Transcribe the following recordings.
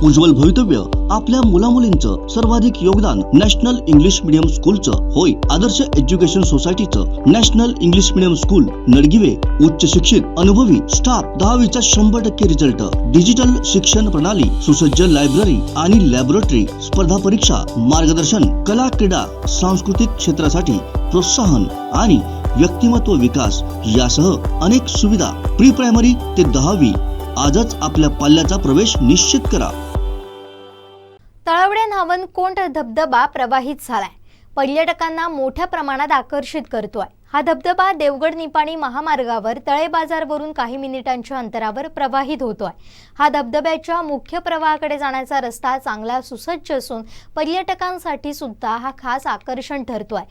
उज्ज्वल भवितव्य आपल्या मुलामुलींचं सर्वाधिक योगदान नॅशनल इंग्लिश मीडियम स्कूलचं होय। आदर्श एज्युकेशन सोसायटीचं national English medium school Nadgive उच्च शिक्षित अनुभवी स्टाफ 10वीचा 100% रिझल्ट, डिजिटल शिक्षण प्रणाली, सुसज्ज लायब्ररी आणि लॅबोरेटरी, स्पर्धा परीक्षा मार्गदर्शन, कला क्रीडा सांस्कृतिक क्षेत्रासाठी प्रोत्साहन आणि व्यक्तिमत्व विकास यासह अनेक सुविधा। प्री प्रायमरी ते 10वी आजच आपल्या पाल्याचा प्रवेश निश्चित करा। तळवडे नावनकोंड धबधबा प्रवाहित झालाय, पर्यटकांना मोठ्या प्रमाणात आकर्षित करतोय। हा धबधबा देवगड निपाणी महामार्गावर तळे बाजारवरून काही मिनिटांच्या अंतरावर प्रवाहित होतोय। हा धबधब्याच्या मुख्य प्रवाहाकडे जाण्याचा रस्ता चांगला सुसज्ज असून पर्यटकांसाठी सुद्धा हा खास आकर्षण ठरतोय।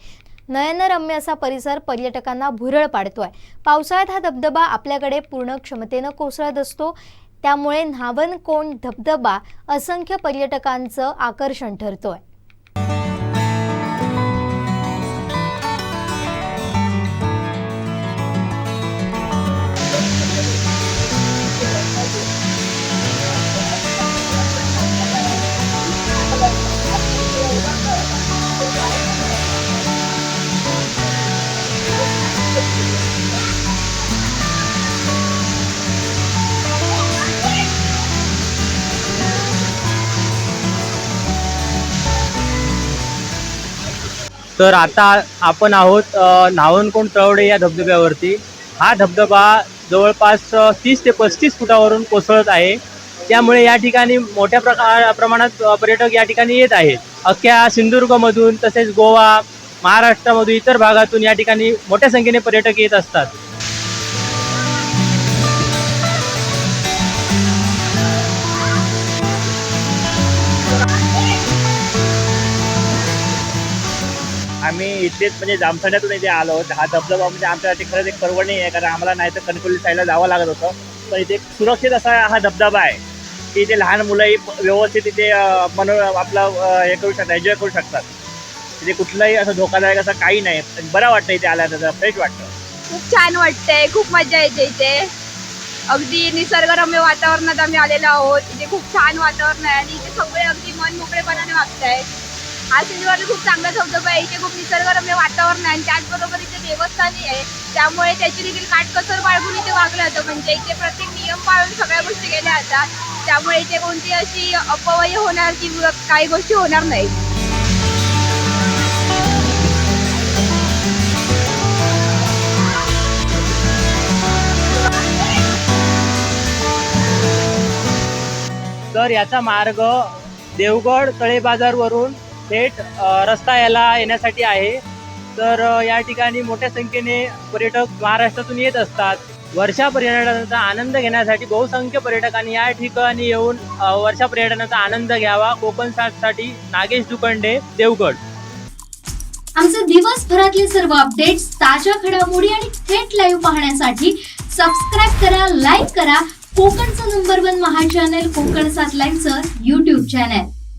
नयनरम्य असा परिसर पर्यटकांना भुरळ पाडतोय। पावसाळ्यात हा धबधबा आपल्याकडे पूर्ण क्षमतेने कोसळत असतो, त्यामुळे नावनकोंड धबधबा असंख्य पर्यटकांचं आकर्षण ठरतोय। तर आता आपण आहोत नावनकोंड तळवडे या धबधब्यावरती। हा धबधबा जवळपास 30 ते 35 फुटावरून कोसळत आहे, त्यामुळे या ठिकाणी मोठ्या प्रमाणात पर्यटक या ठिकाणी येत आहेत। अख्ख्या सिंधुदुर्गमधून तसेच गोवा, महाराष्ट्रामधून इतर भागातून या ठिकाणी मोठ्या संख्येने पर्यटक येत असतात। आम्ही इथेच म्हणजे जामसंड्यातून इथे आलो आहोत। हा धबधबा म्हणजे आमच्यासाठी खरंच एक परवडणी आहे, कारण आम्हाला नाही तर कणकवली साईडला जावं लागत होतं। पण इथे सुरक्षित असा हा धबधबा आहे की इथे लहान मुलंही व्यवस्थित इथे आपलं हे करू शकतात, एन्जॉय करू शकतात। इथे कुठलाही असं धोकादायक असं काही नाही, बरं वाटतं इथे आल्यानंतर, फ्रेश वाटतं। खूप छान वाटतंय, खूप मजा येते इथे। अगदी निसर्गरम्य वातावरणात आम्ही आलेलो आहोत। इथे खूप छान वातावरण आहे आणि इथे सगळे अगदी मन मोकळेपणाने वागतायत। हा सिंधुदुर्ग खूप चांगला धबधबा आहे, इथे खूप निसर्गरम्य वातावरण आहे आणि त्याचबरोबर इथे देवस्थानही आहे, त्यामुळे त्याची देखील काटकसर बाळगून इथे वागलं जातं। म्हणजे इथे प्रत्येक नियम पाळून सगळ्या गोष्टी केल्या जातात, त्यामुळे इथे कोणती अशी अपव्यय होणार किंवा काही गोष्टी होणार नाही। तर याचा मार्ग देवगड तळे बाजारवरून थेट रस्ता याला येण्यासाठी आहे। तर या ठिकाणी मोठ्या संख्येने पर्यटक महाराष्ट्रातून येत असतात। वर्षा पर्यटनाचा आनंद घेण्यासाठी बहुसंख्य पर्यटकांनी या ठिकाणी येऊन वर्षा पर्यटनाचा आनंद घ्यावा। कोकण साठसाठी नागेश दुकंडे, देवगड। आमचे दिवसभरातले सर्व अपडेट्स, ताज्या घडामोडी आणि थेट लाईव्ह पाहण्यासाठी सबस्क्राईब करा, लाईक करा कोकणचं नंबर 1 महा चॅनल कोकण 7 लाईव्हचं YouTube चॅनल।